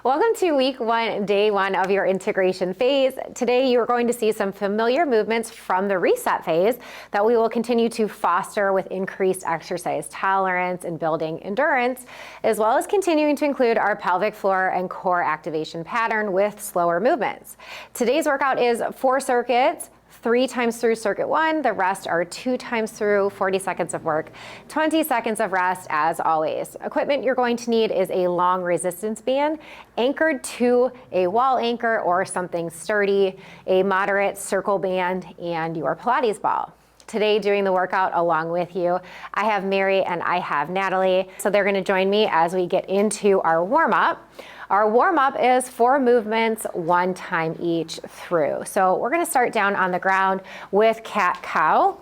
Welcome to week 1, day 1 of your integration phase. Today you are going to see some familiar movements from the reset phase that we will continue to foster with increased exercise tolerance and building endurance, as well as continuing to include our pelvic floor and core activation pattern with slower movements. Today's workout is 4 circuits, 3 times through circuit 1, the rest are 2 times through, 40 seconds of work, 20 seconds of rest as always. Equipment you're going to need is a long resistance band anchored to a wall anchor or something sturdy, a moderate circle band, and your Pilates ball. Today doing the workout along with you, I have Mary and I have Natalie. So they're gonna join me as we get into our warm up. Our warm up is 4 movements, 1 time each through. So we're gonna start down on the ground with cat-cow,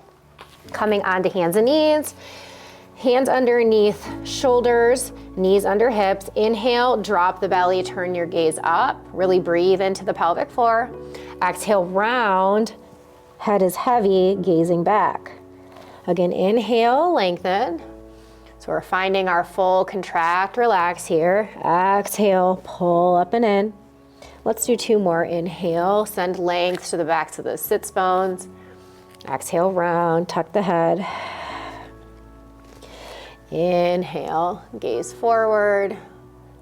coming onto hands and knees, hands underneath shoulders, knees under hips. Inhale, drop the belly, turn your gaze up, really breathe into the pelvic floor. Exhale, round, head is heavy, gazing back. Again, inhale, lengthen. So we're finding our full contract, relax here. Exhale, pull up and in. Let's do 2 more. Inhale, send length to the backs of the sits bones. Exhale, round, tuck the head. Inhale, gaze forward.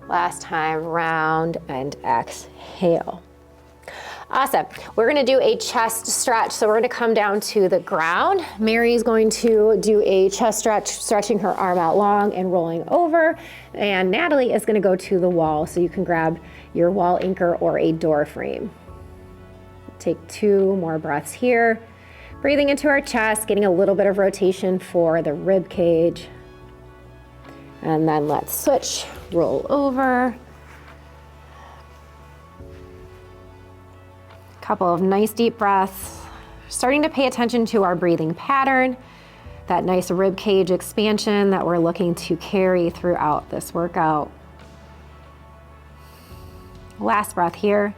Last time, round and exhale. Awesome. We're going to do a chest stretch. So we're going to come down to the ground. Mary's going to do a chest stretch, stretching her arm out long and rolling over. And Natalie is going to go to the wall. So you can grab your wall anchor or a door frame. Take 2 more breaths here. Breathing into our chest, getting a little bit of rotation for the rib cage. And then let's switch, roll over. Couple of nice deep breaths, starting to pay attention to our breathing pattern, that nice rib cage expansion that we're looking to carry throughout this workout. Last breath here,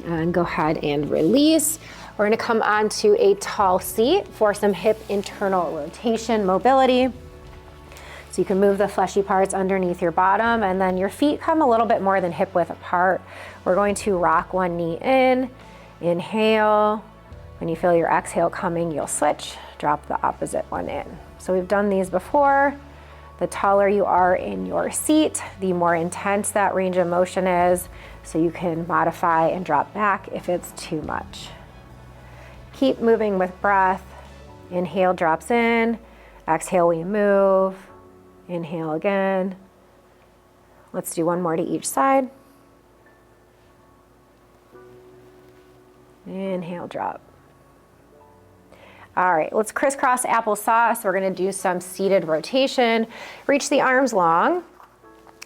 and go ahead and release. We're gonna come onto a tall seat for some hip internal rotation, mobility. So you can move the fleshy parts underneath your bottom, and then your feet come a little bit more than hip width apart. We're going to rock 1 knee in, inhale. When you feel your exhale coming, you'll switch, drop the opposite one in. So we've done these before. The taller you are in your seat, the more intense that range of motion is, so you can modify and drop back if it's too much. Keep moving with breath. Inhale drops in, exhale we move. Inhale again. Let's do 1 more to each side. Inhale, drop. All right, let's crisscross applesauce. We're gonna do some seated rotation. Reach the arms long.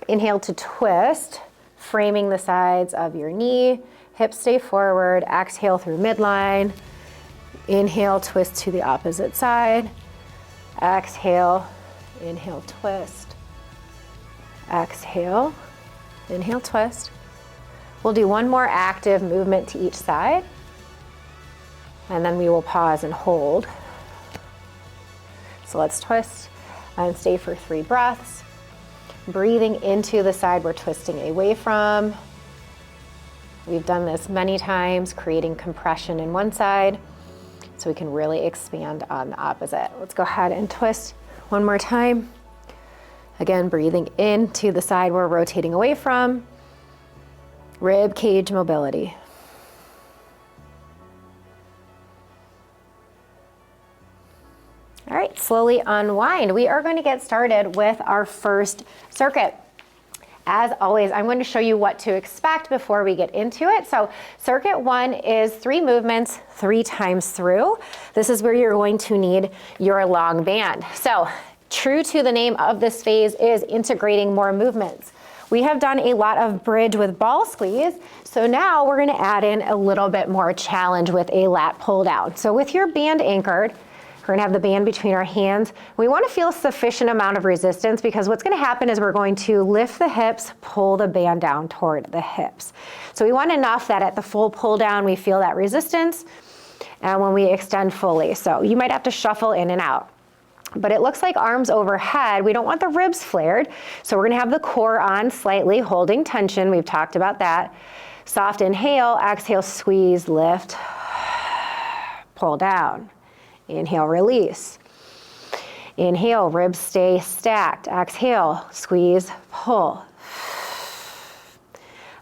Inhale to twist, framing the sides of your knee. Hips stay forward. Exhale through midline. Inhale, twist to the opposite side. Exhale. Inhale, twist. Exhale, inhale, twist. We'll do 1 more active movement to each side, and then we will pause and hold. So let's twist and stay for 3 breaths. Breathing into the side we're twisting away from. We've done this many times, creating compression in one side, so we can really expand on the opposite. Let's go ahead and twist 1 more time. Again, breathing into the side we're rotating away from. Rib cage mobility. All right, slowly unwind. We are going to get started with our first circuit. As always, I'm going to show you what to expect before we get into it. So circuit 1 is 3 movements, 3 times through. This is where you're going to need your long band. So true to the name of this phase is integrating more movements. We have done a lot of bridge with ball squeeze. So now we're gonna add in a little bit more challenge with a lat pull down. So with your band anchored, we're gonna have the band between our hands. We wanna feel a sufficient amount of resistance, because what's gonna happen is we're going to lift the hips, pull the band down toward the hips. So we want enough that at the full pull down, we feel that resistance, and when we extend fully. So you might have to shuffle in and out. but it looks like arms overhead. We don't want the ribs flared, so we're gonna have the core on slightly, holding tension. We've talked about that. Soft inhale, exhale, squeeze, lift, pull down. Inhale, release. Inhale, ribs stay stacked. Exhale, squeeze, pull.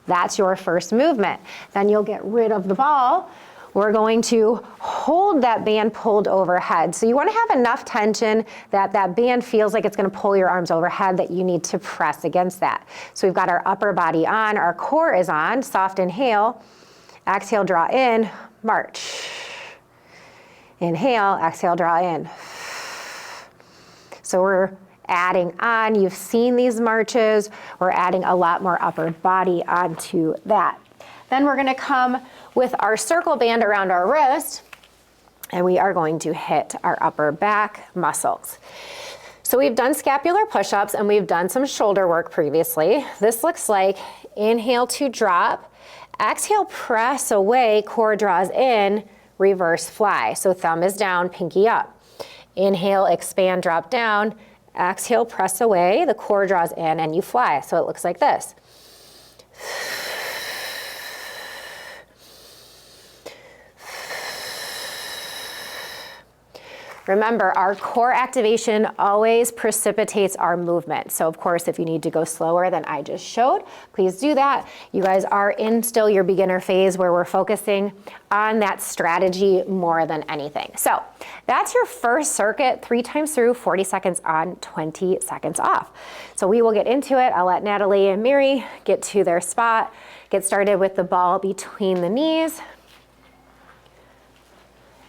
That's your first movement. Then you'll get rid of the ball. We're going to hold that band pulled overhead. So you want to have enough tension that that band feels like it's going to pull your arms overhead, that you need to press against that. So we've got our upper body on, our core is on, soft inhale, exhale, draw in, march. Inhale, exhale, draw in. So we're adding on, you've seen these marches, we're adding a lot more upper body onto that. Then we're gonna come with our circle band around our wrist, and we are going to hit our upper back muscles. So we've done scapular push-ups and we've done some shoulder work previously. This looks like inhale to drop, exhale, press away, core draws in, reverse fly. So thumb is down, pinky up. Inhale, expand, drop down. Exhale, press away, the core draws in and you fly. So it looks like this. Remember, our core activation always precipitates our movement. So of course, if you need to go slower than I just showed, please do that. You guys are in still your beginner phase where we're focusing on that strategy more than anything. So that's your first circuit, 3 times through, 40 seconds on, 20 seconds off. So we will get into it. I'll let Natalie and Mary get to their spot, get started with the ball between the knees,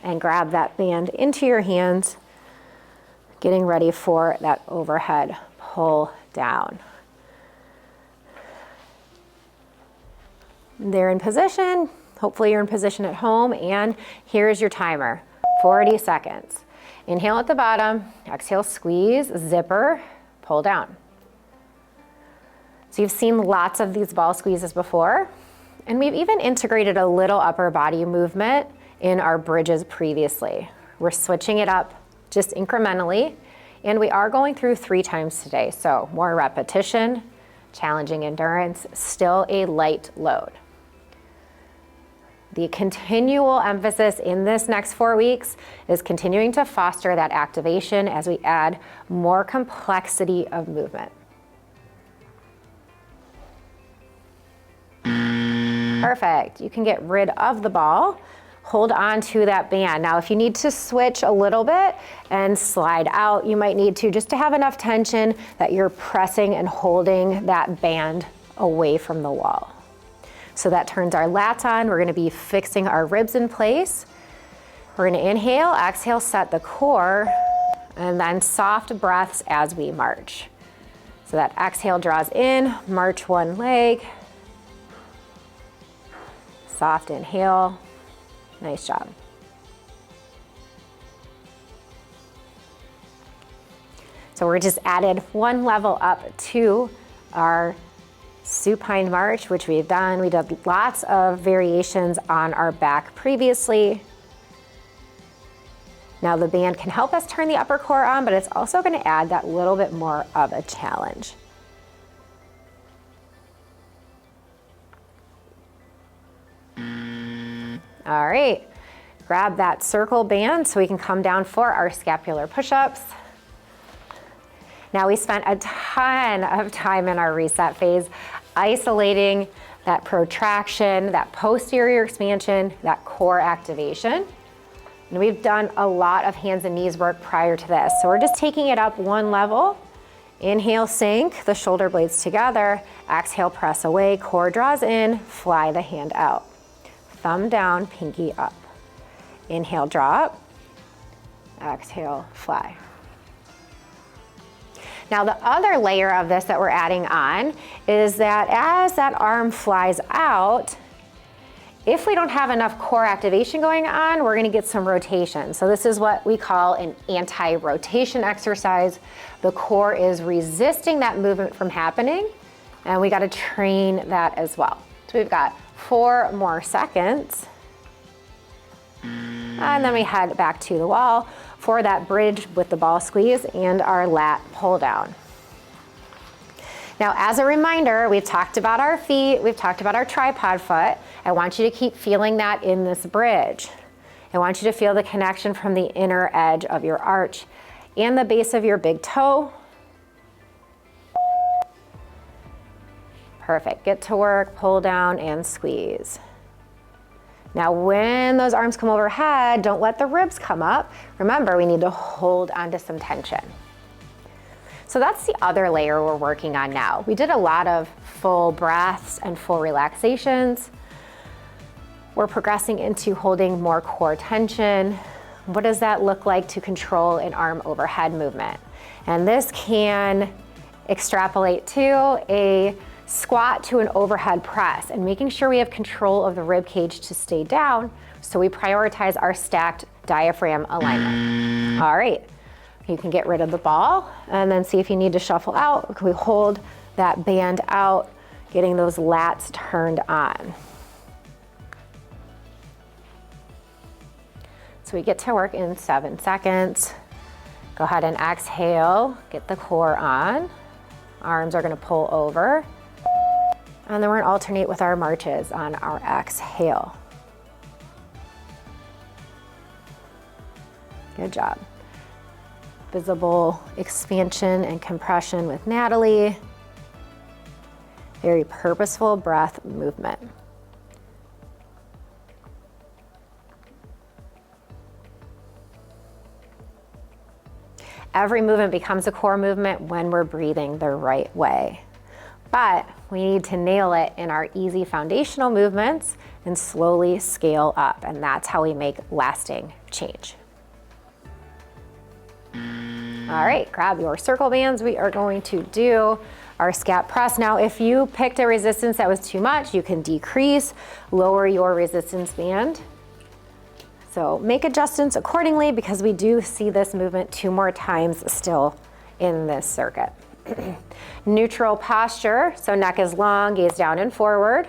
and grab that band into your hands, getting ready for that overhead pull down. They're in position. Hopefully you're in position at home, and here's your timer, 40 seconds. Inhale at the bottom, exhale, squeeze, zipper, pull down. So you've seen lots of these ball squeezes before, and we've even integrated a little upper body movement in our bridges previously. We're switching it up just incrementally, and we are going through 3 times today. So more repetition, challenging endurance, still a light load. The continual emphasis in this next 4 weeks is continuing to foster that activation as we add more complexity of movement. Perfect. You can get rid of the ball. Hold on to that band. Now, if you need to switch a little bit and slide out, you might need to, just to have enough tension that you're pressing and holding that band away from the wall. So that turns our lats on. We're gonna be fixing our ribs in place. We're gonna inhale, exhale, set the core, and then soft breaths as we march. So that exhale draws in, march one leg. Soft inhale. Nice job. So we're just added 1 level up to our supine march, which we've done. We did lots of variations on our back previously. Now the band can help us turn the upper core on, but it's also going to add that little bit more of a challenge. All right, grab that circle band so we can come down for our scapular push-ups. Now we spent a ton of time in our reset phase isolating that protraction, that posterior expansion, that core activation. And we've done a lot of hands and knees work prior to this. So we're just taking it up 1 level. Inhale, sink the shoulder blades together. Exhale, press away, core draws in, fly the hand out. Thumb down, pinky up. Inhale, drop. Exhale, fly. Now the other layer of this that we're adding on is that as that arm flies out, if we don't have enough core activation going on, we're gonna get some rotation. So this is what we call an anti-rotation exercise. The core is resisting that movement from happening, and we gotta train that as well. So we've got 4 more seconds. And then we head back to the wall for that bridge with the ball squeeze and our lat pull down. Now, as a reminder, we've talked about our feet, we've talked about our tripod foot. I want you to keep feeling that in this bridge. I want you to feel the connection from the inner edge of your arch and the base of your big toe. Perfect. Get to work, pull down and squeeze. Now, when those arms come overhead, don't let the ribs come up. Remember, we need to hold onto some tension. So that's the other layer we're working on now. We did a lot of full breaths and full relaxations. We're progressing into holding more core tension. What does that look like to control an arm overhead movement? And this can extrapolate to a squat to an overhead press and making sure we have control of the rib cage to stay down, so we prioritize our stacked diaphragm alignment. All right, you can get rid of the ball and then see if you need to shuffle out. Can we hold that band out, getting those lats turned on? So we get to work in 7 seconds. Go ahead and exhale, get the core on. Arms are gonna pull over. And then we're gonna alternate with our marches on our exhale. Good job. Visible expansion and compression with Natalie. Very purposeful breath movement. Every movement becomes a core movement when we're breathing the right way. But we need to nail it in our easy foundational movements and slowly scale up. And that's how we make lasting change. All right, grab your circle bands. We are going to do our scap press. Now, if you picked a resistance that was too much, you can decrease, lower your resistance band. So make adjustments accordingly, because we do see this movement 2 more times still in this circuit. Neutral posture, so neck is long, gaze down and forward.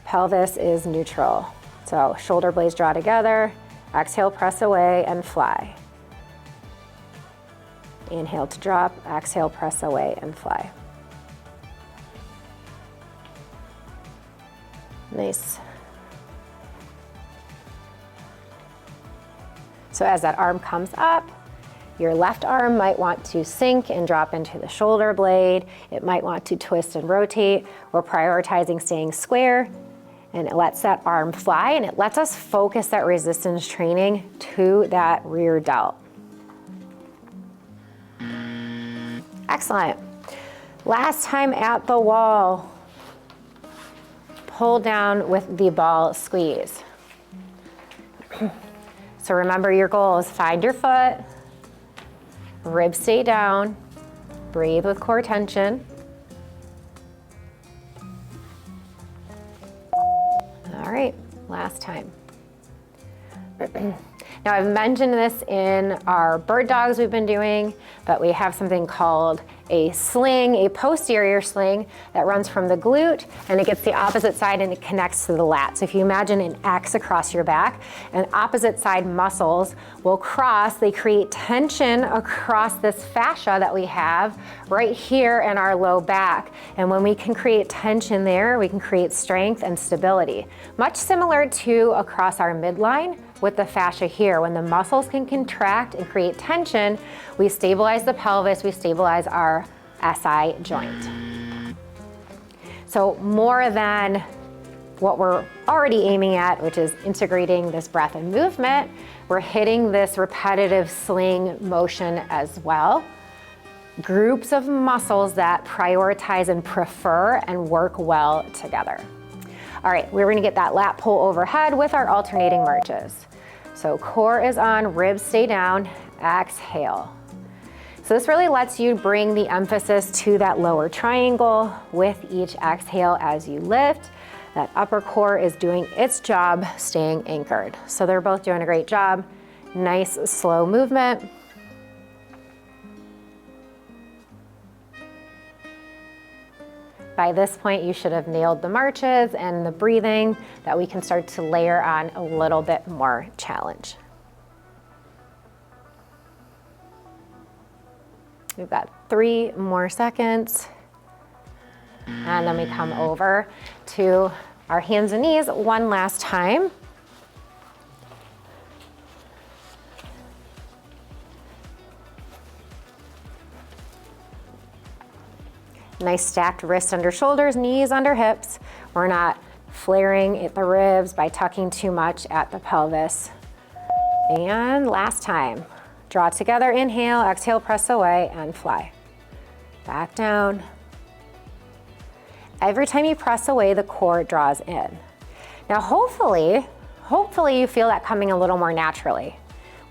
Pelvis is neutral. So shoulder blades draw together, exhale, press away and fly. Inhale to drop, exhale, press away and fly. Nice. So as that arm comes up, your left arm might want to sink and drop into the shoulder blade. It might want to twist and rotate. We're prioritizing staying square, and it lets that arm fly, and it lets us focus that resistance training to that rear delt. Excellent. Last time at the wall, pull down with the ball squeeze. So remember, your goal is find your foot, ribs stay down, breathe with core tension. All right, last time. Now, I've mentioned this in our bird dogs we've been doing, but we have something called a sling, a posterior sling that runs from the glute, and it gets the opposite side and it connects to the lat. So if you imagine an X across your back, and opposite side muscles will cross, they create tension across this fascia that we have right here in our low back. And when we can create tension there, we can create strength and stability. Much similar to across our midline with the fascia here. When the muscles can contract and create tension, we stabilize the pelvis, we stabilize our SI joint. So more than what we're already aiming at, which is integrating this breath and movement, we're hitting this repetitive sling motion as well. Groups of muscles that prioritize and prefer and work well together. All right, we're gonna get that lat pull overhead with our alternating marches. So core is on, ribs stay down, exhale. So this really lets you bring the emphasis to that lower triangle with each exhale as you lift. That upper core is doing its job, staying anchored. So they're both doing a great job. Nice, slow movement. By this point, you should have nailed the marches and the breathing that we can start to layer on a little bit more challenge. We've got 3 more seconds. And then we come over to our hands and knees one last time. Nice stacked wrists under shoulders, knees under hips. We're not flaring at the ribs by tucking too much at the pelvis. And last time, draw together, inhale, exhale, press away, and fly. Back down. Every time you press away, the core draws in. Now hopefully you feel that coming a little more naturally.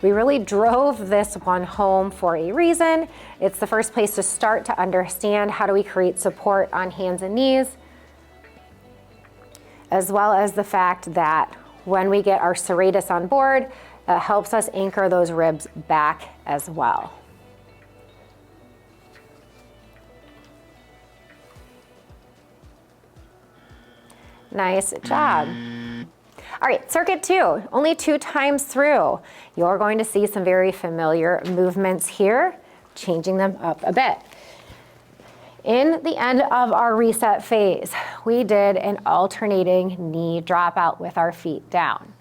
We really drove this one home for a reason. It's the first place to start to understand how do we create support on hands and knees, as well as the fact that when we get our serratus on board, it helps us anchor those ribs back as well. Nice job. All right, circuit 2, only 2 times through. You're going to see some very familiar movements here, changing them up a bit. In the end of our reset phase, we did an alternating knee dropout with our feet down.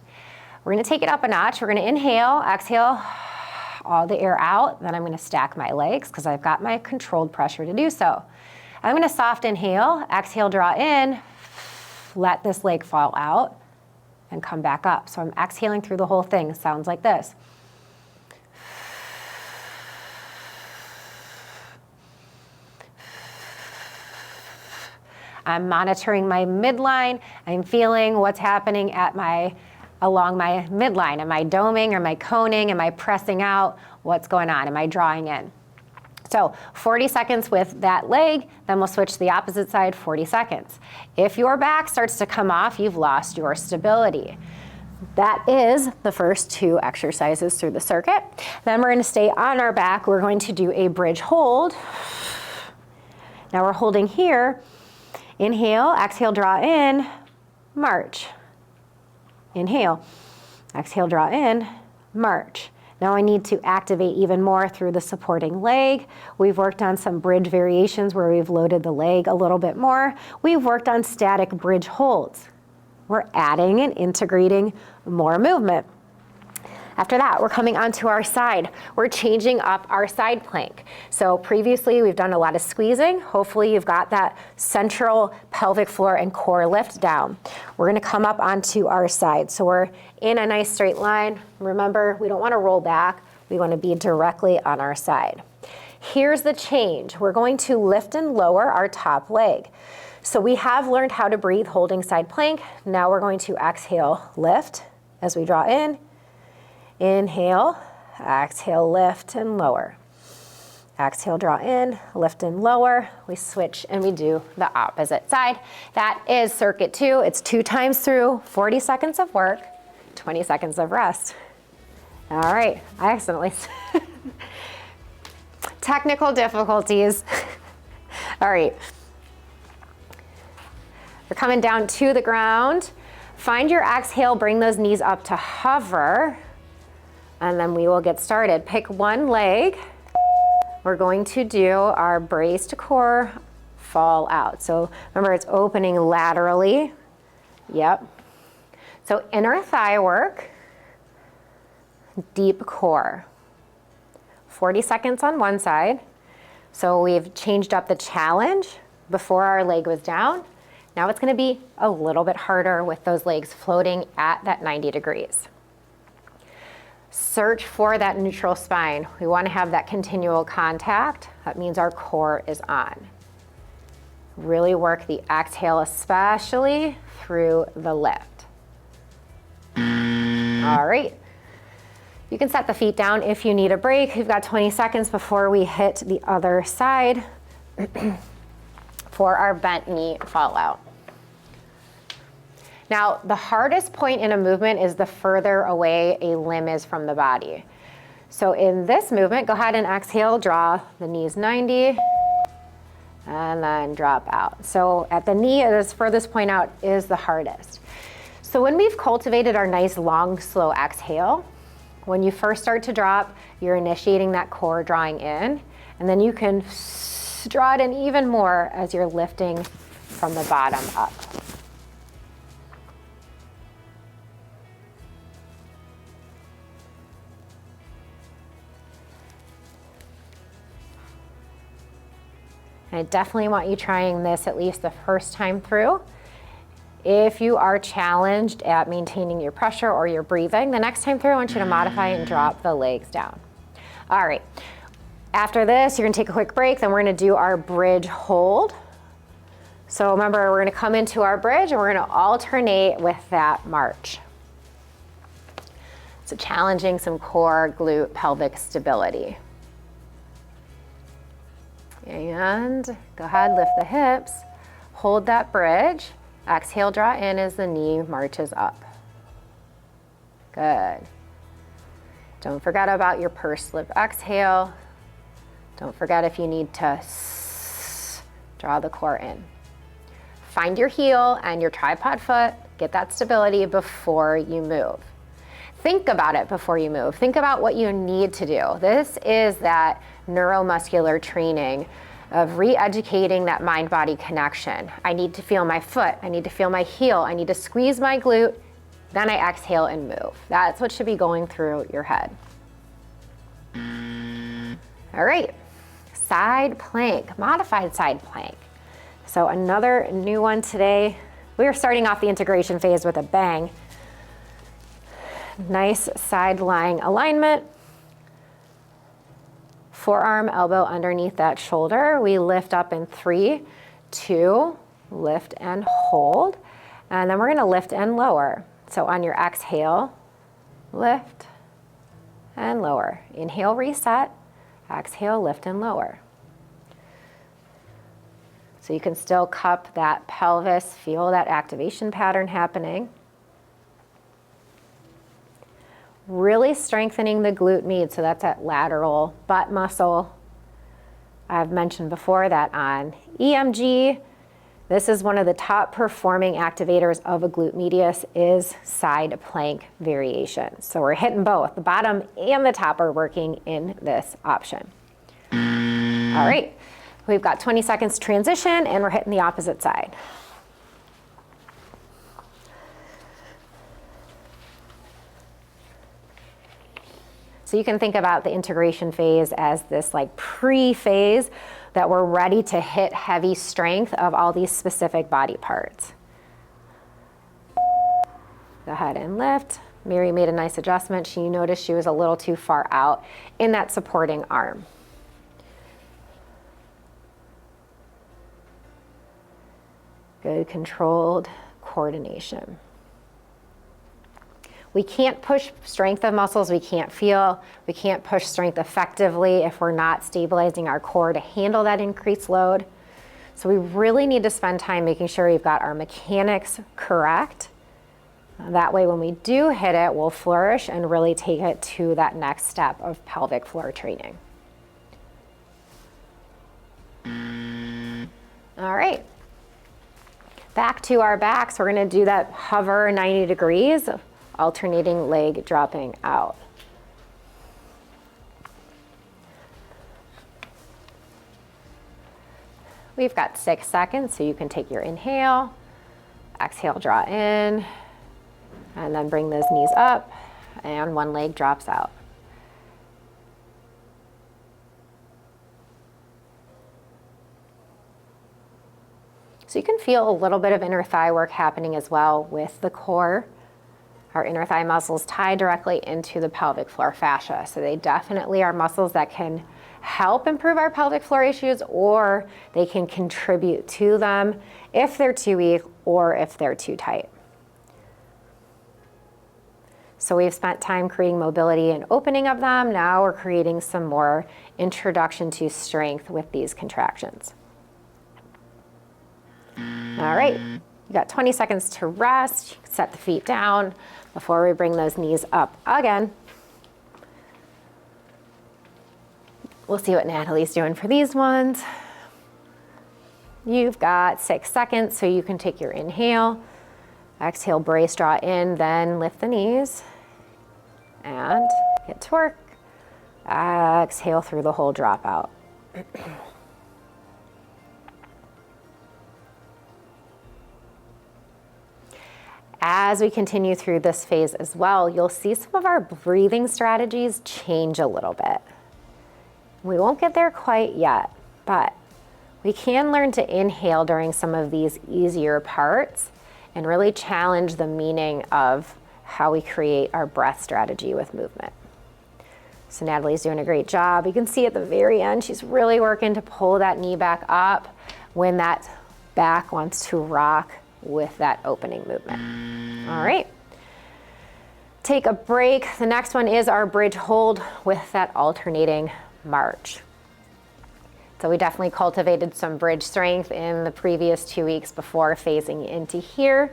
We're gonna take it up a notch. We're gonna inhale, exhale, all the air out. Then I'm gonna stack my legs because I've got my controlled pressure to do so. I'm gonna soft inhale, exhale, draw in, let this leg fall out, and come back up. So I'm exhaling through the whole thing. Sounds like this. I'm monitoring my midline. I'm feeling what's happening at along my midline. Am I doming? Am I coning? Am I pressing out? What's going on? Am I drawing in? So 40 seconds with that leg, then we'll switch to the opposite side, 40 seconds. If your back starts to come off, you've lost your stability. That is the first 2 exercises through the circuit. Then we're gonna stay on our back. We're going to do a bridge hold. Now we're holding here. Inhale, exhale, draw in, march. Inhale, exhale, draw in, march. Now I need to activate even more through the supporting leg. We've worked on some bridge variations where we've loaded the leg a little bit more. We've worked on static bridge holds. We're adding and integrating more movement. After that, we're coming onto our side. We're changing up our side plank. So previously we've done a lot of squeezing. Hopefully you've got that central pelvic floor and core lift down. We're gonna come up onto our side. So we're in a nice straight line. Remember, we don't wanna roll back. We wanna be directly on our side. Here's the change. We're going to lift and lower our top leg. So we have learned how to breathe holding side plank. Now we're going to exhale, lift as we draw in. Inhale, exhale, lift and lower. Exhale, draw in, lift and lower. We switch and we do the opposite side. That is circuit 2. It's 2 times through, 40 seconds of work, 20 seconds of rest. All right, I accidentally. Technical difficulties. All right. We're coming down to the ground. Find your exhale, bring those knees up to hover. And then we will get started. Pick one leg. We're going to do our braced core fall out. So remember, it's opening laterally. Yep. So inner thigh work, deep core. 40 seconds on one side. So we've changed up the challenge. Before our leg was down. Now it's gonna be a little bit harder with those legs floating at that 90 degrees. Search for that neutral spine. We want to have that continual contact. That means our core is on. Really work the exhale, especially through the lift. All right. You can set the feet down if you need a break. We've got 20 seconds before we hit the other side for our bent knee fall out. Now, the hardest point in a movement is the further away a limb is from the body. So in this movement, go ahead and exhale, draw the knees 90, and then drop out. So at the knee, this furthest point out is the hardest. So when we've cultivated our nice, long, slow exhale, when you first start to drop, you're initiating that core drawing in, And then you can draw it in even more as you're lifting from the bottom up. I definitely want you trying this at least the first time through. If you are challenged at maintaining your pressure or your breathing, the next time through I want you to modify and drop the legs down. All right, after this you're gonna take a quick break, then we're gonna do our bridge hold. So remember, we're gonna come into our bridge and we're gonna alternate with that march. So challenging some core, glute, pelvic stability. And go ahead, lift the hips, hold that bridge. Exhale, draw in as the knee marches up. Good. Don't forget about your pursed lip exhale. Don't forget if you need to draw the core in. Find your heel and your tripod foot, get that stability before you move. Think about it before you move. Think about what you need to do. This is that neuromuscular training of re-educating that mind-body connection. I need to feel my foot, I need to feel my heel, I need to squeeze my glute, then I exhale and move. That's what should be going through your head. All right, side plank, modified side plank. So another new one today. We are starting off the integration phase with a bang. Nice side lying alignment. Forearm, elbow underneath that shoulder. We lift up in 3, 2, lift and hold. And then we're gonna lift and lower. So on your exhale, lift and lower. Inhale, reset. Exhale, lift and lower. So you can still cup that pelvis, feel that activation pattern happening. Really strengthening the glute med, so that's that lateral butt muscle. I've mentioned before that on EMG, this is one of the top performing activators of a glute medius is side plank variation. So we're hitting both, the bottom and the top are working in this option. All right, we've got 20 seconds to transition and we're hitting the opposite side. So you can think about the integration phase as this like pre-phase that we're ready to hit heavy strength of all these specific body parts. Go ahead and lift. Mary made a nice adjustment. She noticed she was a little too far out in that supporting arm. Good controlled coordination. We can't push strength of muscles we can't feel. We can't push strength effectively if we're not stabilizing our core to handle that increased load. So we really need to spend time making sure we've got our mechanics correct. That way when we do hit it, we'll flourish and really take it to that next step of pelvic floor training. All right. Back to our backs, we're gonna do that hover 90 degrees. Alternating leg dropping out. We've got 6 seconds, so you can take your inhale, exhale, draw in, and then bring those knees up, and one leg drops out. So you can feel a little bit of inner thigh work happening as well with the core. Our inner thigh muscles tie directly into the pelvic floor fascia. So they definitely are muscles that can help improve our pelvic floor issues, or they can contribute to them if they're too weak or if they're too tight. So we've spent time creating mobility and opening of them. Now we're creating some more introduction to strength with these contractions. All right, you got 20 seconds to rest. Set the feet down before we bring those knees up again. We'll see what Natalie's doing for these ones. You've got 6 seconds, so you can take your inhale, exhale, brace, draw in, then lift the knees, and get to work. Exhale through the whole drop out. As we continue through this phase as well, you'll see some of our breathing strategies change a little bit. We won't get there quite yet, but we can learn to inhale during some of these easier parts and really challenge the meaning of how we create our breath strategy with movement. So Natalie's doing a great job. You can see at the very end, she's really working to pull that knee back up when that back wants to rock with that opening movement. All right. Take a break. The next one is our bridge hold with that alternating march. So we definitely cultivated some bridge strength in the previous 2 weeks before phasing into here.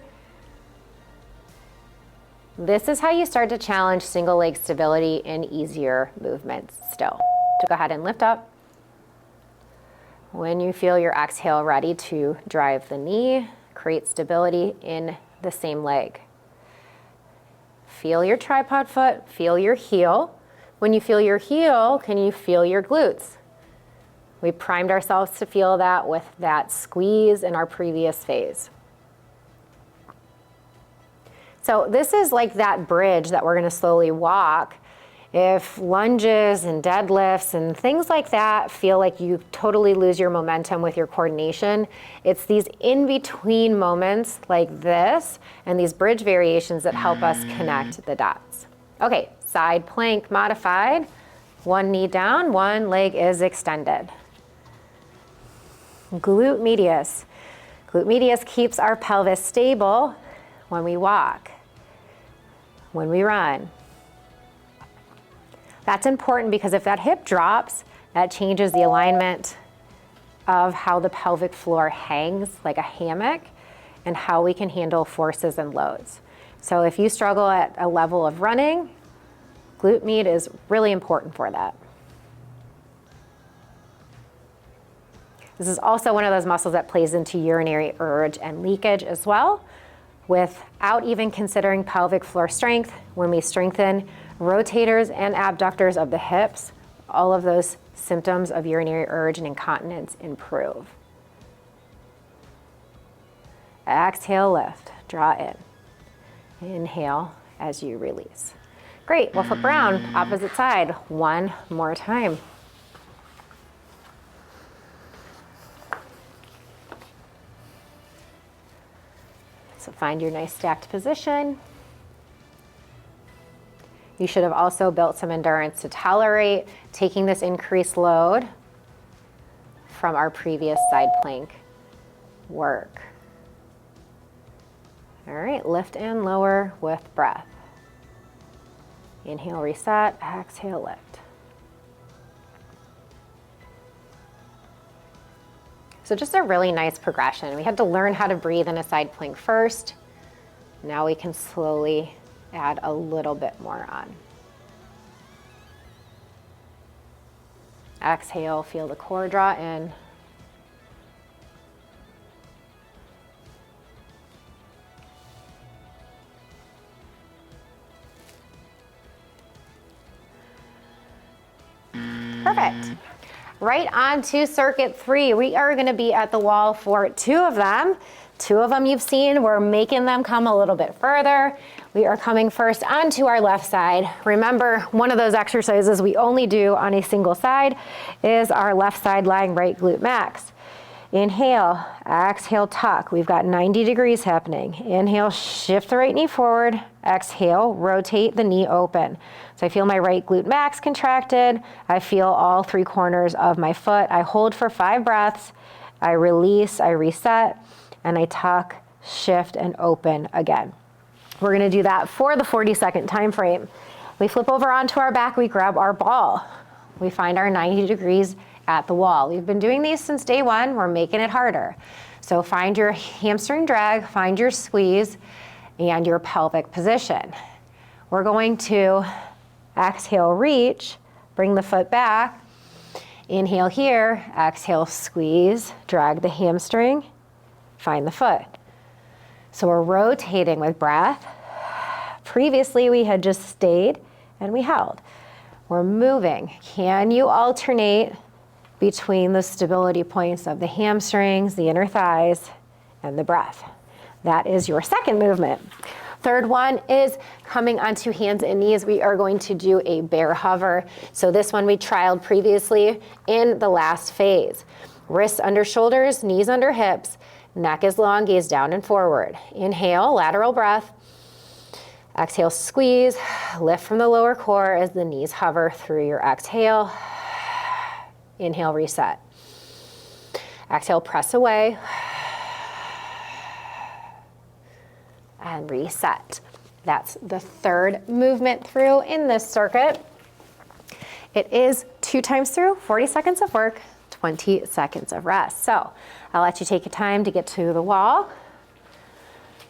This is how you start to challenge single leg stability in easier movements still. So go ahead and lift up. When you feel your exhale ready to drive the knee, create stability in the same leg. Feel your tripod foot, feel your heel. When you feel your heel, can you feel your glutes? We primed ourselves to feel that with that squeeze in our previous phase. So this is like that bridge that we're gonna slowly walk. If lunges and deadlifts and things like that feel like you totally lose your momentum with your coordination, it's these in-between moments like this and these bridge variations that help us connect the dots. Okay, side plank modified. One knee down, one leg is extended. Glute medius. Glute medius keeps our pelvis stable when we walk, when we run. That's important because if that hip drops, that changes the alignment of how the pelvic floor hangs like a hammock and how we can handle forces and loads. So if you struggle at a level of running, glute med is really important for that. This is also one of those muscles that plays into urinary urge and leakage as well. Without even considering pelvic floor strength, when we strengthen rotators and abductors of the hips, all of those symptoms of urinary urge and incontinence improve. Exhale, lift, draw in. Inhale as you release. Great, we'll flip around, opposite side, one more time. So find your nice stacked position. You should have also built some endurance to tolerate taking this increased load from our previous side plank work. All right, lift and lower with breath. Inhale, reset, exhale, lift. So just a really nice progression. We had to learn how to breathe in a side plank first. Now we can slowly add a little bit more on. Exhale, feel the core draw in. Perfect. Right on to circuit 3. We are going to be at the wall for 2 of them. 2 of them you've seen. We're making them come a little bit further. We are coming first onto our left side. Remember, one of those exercises we only do on a single side is our left side lying right glute max. Inhale, exhale, tuck. We've got 90 degrees happening. Inhale, shift the right knee forward. Exhale, rotate the knee open. So I feel my right glute max contracted. I feel all 3 corners of my foot. I hold for 5 breaths. I release, I reset, and I tuck, shift, and open again. We're gonna do that for the 40-second time frame. We flip over onto our back, we grab our ball. We find our 90 degrees at the wall. We've been doing these since day 1, we're making it harder. So find your hamstring drag, find your squeeze, and your pelvic position. We're going to exhale, reach, bring the foot back. Inhale here, exhale, squeeze, drag the hamstring, find the foot. So we're rotating with breath. Previously, we had just stayed and we held. We're moving. Can you alternate between the stability points of the hamstrings, the inner thighs, and the breath. That is your second movement. Third one is coming onto hands and knees. We are going to do a bear hover. So this one we trialed previously in the last phase. Wrists under shoulders, knees under hips, neck is long, gaze down and forward. Inhale, lateral breath. Exhale, squeeze, lift from the lower core as the knees hover through your exhale. Inhale, reset. Exhale, press away. And reset. That's the third movement through in this circuit. It is 2 times through, 40 seconds of work, 20 seconds of rest. So I'll let you take your time to get to the wall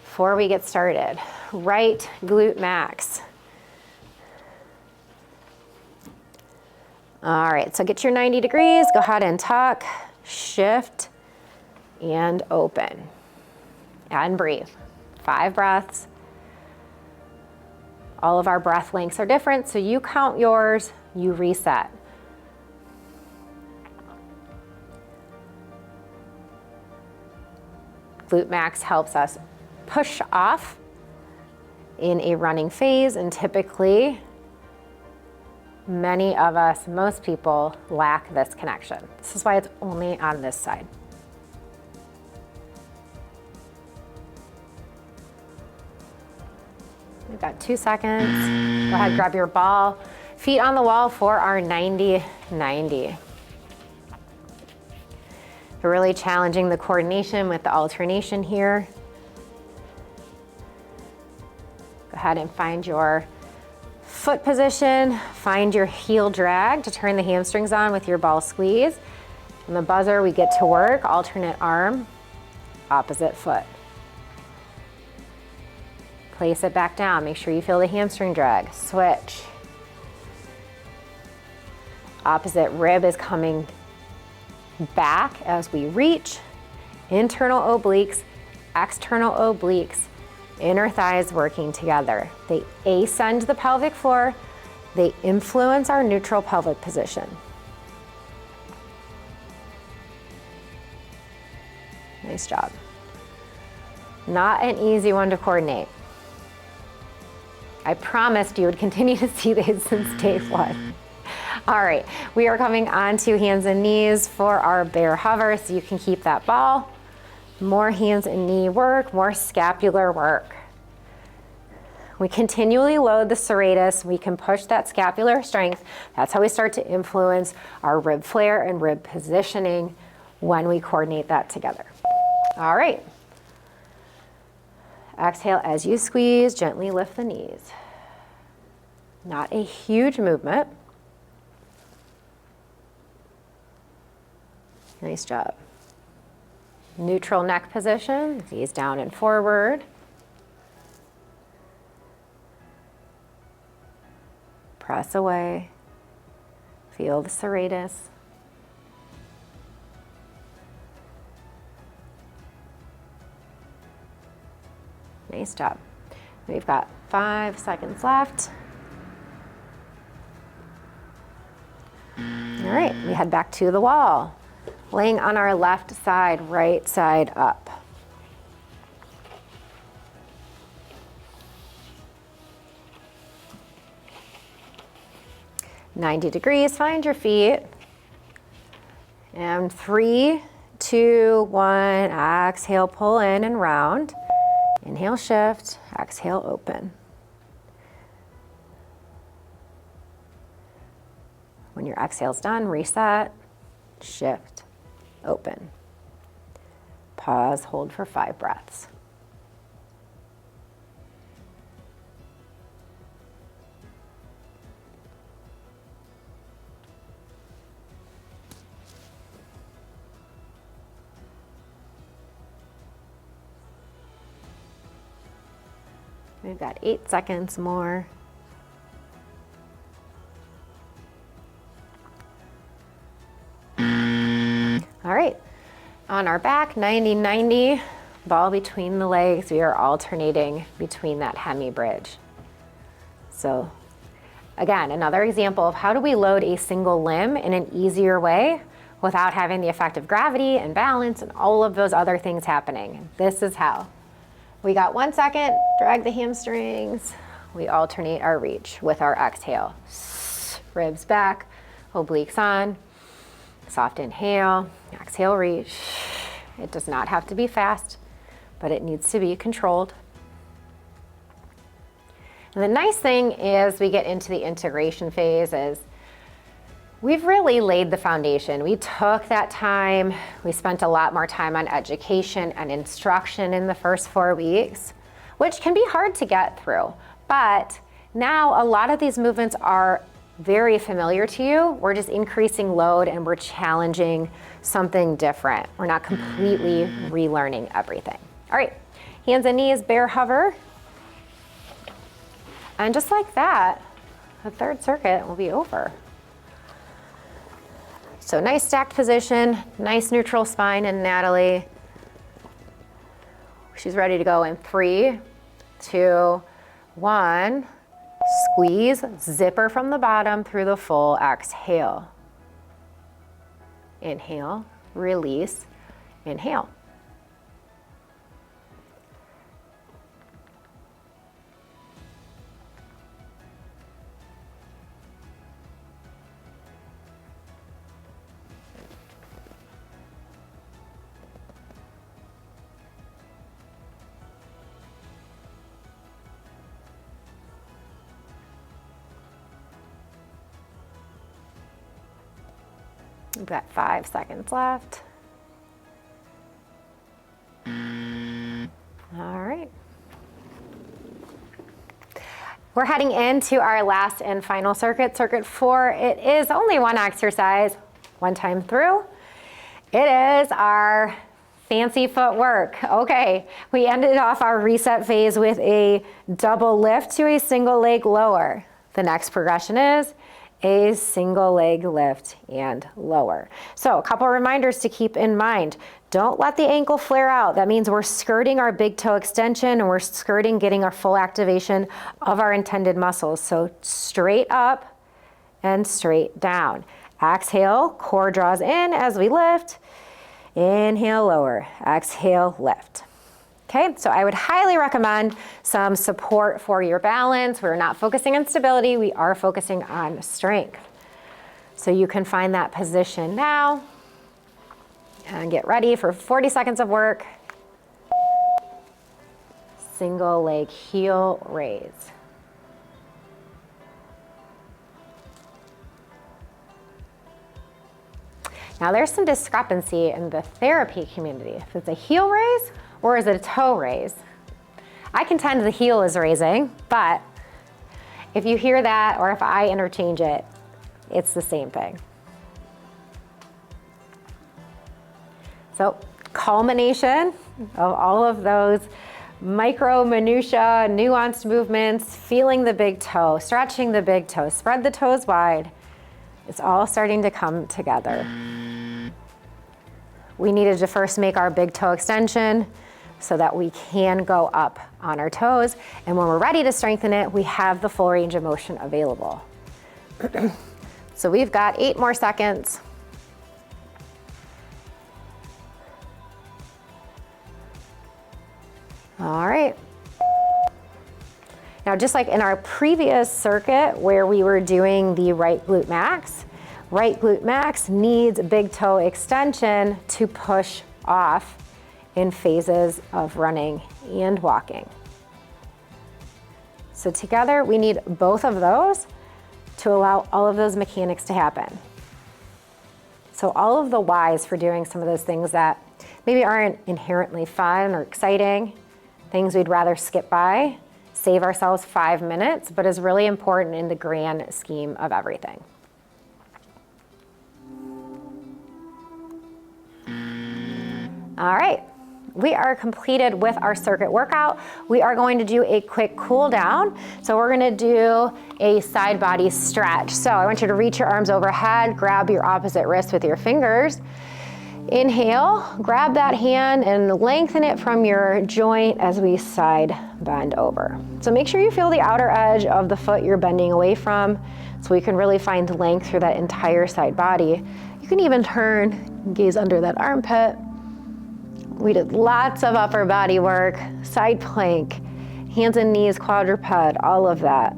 before we get started. Right glute max. All right, so get your 90 degrees, go ahead and tuck, shift, and open. And breathe. 5 breaths. All of our breath lengths are different, so you count yours, you reset. Glute max helps us push off in a running phase, and typically, many of us, most people, lack this connection. This is why it's only on this side. We've got 2 seconds. Go ahead, grab your ball. Feet on the wall for our 90-90. We're really challenging the coordination with the alternation here. Go ahead and find your foot position. Find your heel drag to turn the hamstrings on with your ball squeeze. And the buzzer, we get to work. Alternate arm, opposite foot. Place it back down. Make sure you feel the hamstring drag. Switch. Opposite rib is coming back as we reach. Internal obliques, external obliques, inner thighs working together. They ascend the pelvic floor. They influence our neutral pelvic position. Nice job. Not an easy one to coordinate. I promised you would continue to see these since day 1. All right, we are coming onto hands and knees for our bear hover, so you can keep that ball. More hands and knee work, more scapular work. We continually load the serratus. We can push that scapular strength. That's how we start to influence our rib flare and rib positioning when we coordinate that together. All right. Exhale as you squeeze, gently lift the knees. Not a huge movement. Nice job. Neutral neck position, gaze down and forward. Press away. Feel the serratus. Nice job. We've got 5 seconds left. All right, we head back to the wall. Laying on our left side, right side up. "90 degrees, find your feet. And 3, 2, 1, exhale, pull in and round. Inhale, shift, exhale, open. When your exhale's done, reset, shift, open. Pause, hold for 5 breaths. We've got 8 seconds more. All right, on our back, 90-90, ball between the legs. We are alternating between that hemi bridge. So again, another example of how do we load a single limb in an easier way without having the effect of gravity and balance and all of those other things happening. This is how. We got 1 second, drag the hamstrings. We alternate our reach with our exhale. Ribs back, obliques on. Soft inhale, exhale, reach. It does not have to be fast, but it needs to be controlled. And the nice thing is we get into the integration phase is we've really laid the foundation. We took that time. We spent a lot more time on education and instruction in the first 4 weeks, which can be hard to get through. But now a lot of these movements are very familiar to you. We're just increasing load and we're challenging something different. We're not completely relearning everything. All right, hands and knees, bear hover. And just like that, the third circuit will be over. So nice stacked position, nice neutral spine in Natalie. She's ready to go in 3, 2, 1. Squeeze, zipper from the bottom through the full exhale. Inhale, release, inhale. We've got 5 seconds left. All right. We're heading into our last and final circuit, circuit 4. It is only one exercise, one time through. It is our fancy footwork. Okay, we ended off our reset phase with a double lift to a single leg lower. The next progression is a single leg lift and lower. So a couple reminders to keep in mind. Don't let the ankle flare out. That means we're skirting our big toe extension and we're skirting getting our full activation of our intended muscles. So straight up and straight down. Exhale, core draws in as we lift. Inhale, lower. Exhale, lift. Okay, so I would highly recommend some support for your balance. We're not focusing on stability, we are focusing on strength. So you can find that position now and get ready for 40 seconds of work. Single leg heel raise. Now there's some discrepancy in the therapy community. If it's a heel raise, or is it a toe raise? I contend the heel is raising, but if you hear that or if I interchange it, it's the same thing. So culmination of all of those micro minutia, nuanced movements, feeling the big toe, stretching the big toe, spread the toes wide. It's all starting to come together. We needed to first make our big toe extension so that we can go up on our toes. And when we're ready to strengthen it, we have the full range of motion available. So we've got 8 more seconds. All right. Now, just like in our previous circuit where we were doing the right glute max needs big toe extension to push off in phases of running and walking. So together we need both of those to allow all of those mechanics to happen. So all of the whys for doing some of those things that maybe aren't inherently fun or exciting, things we'd rather skip by, save ourselves 5 minutes, but is really important in the grand scheme of everything. All right, we are completed with our circuit workout. We are going to do a quick cool down. So we're gonna do a side body stretch. So I want you to reach your arms overhead, grab your opposite wrist with your fingers. Inhale, grab that hand and lengthen it from your joint as we side bend over. So make sure you feel the outer edge of the foot you're bending away from so we can really find length through that entire side body. You can even turn, gaze under that armpit. We did lots of upper body work, side plank, hands and knees, quadruped, all of that.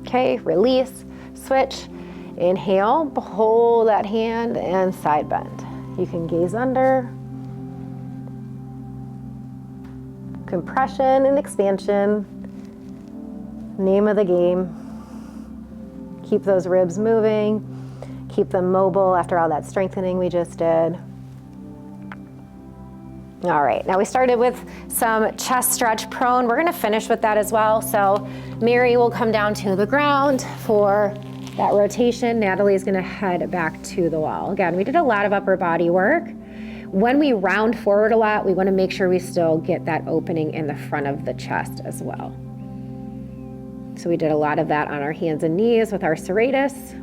Okay, release, switch, inhale, hold that hand and side bend. You can gaze under. Compression and expansion, name of the game. Keep those ribs moving, keep them mobile after all that strengthening we just did. All right, now we started with some chest stretch prone. We're gonna finish with that as well. So Mary will come down to the ground for that rotation. Natalie's gonna head back to the wall. Again, we did a lot of upper body work. When we round forward a lot, we wanna make sure we still get that opening in the front of the chest as well. So we did a lot of that on our hands and knees with our serratus.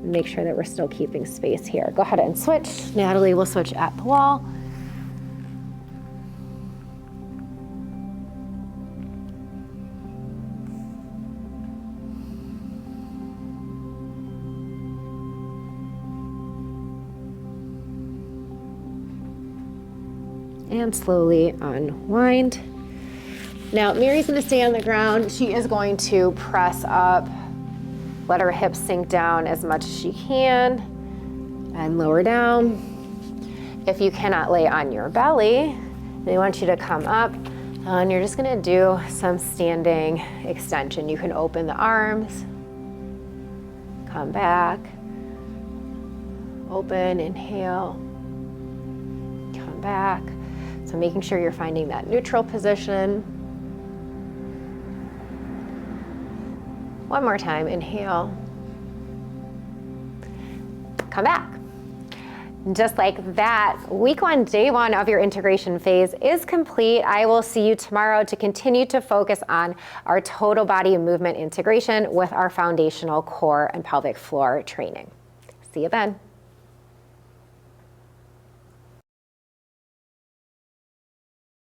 Make sure that we're still keeping space here. Go ahead and switch. Natalie will switch at the wall. And slowly unwind. Now Mary's gonna stay on the ground. She is going to press up, let her hips sink down as much as she can, and lower down. If you cannot lay on your belly, they want you to come up, and you're just gonna do some standing extension. You can open the arms, come back, open, inhale, come back. So making sure you're finding that neutral position. One more time, inhale. Come back. Just like that, week one, day one of your integration phase is complete. I will see you tomorrow to continue to focus on our total body movement integration with our foundational core and pelvic floor training. See you then.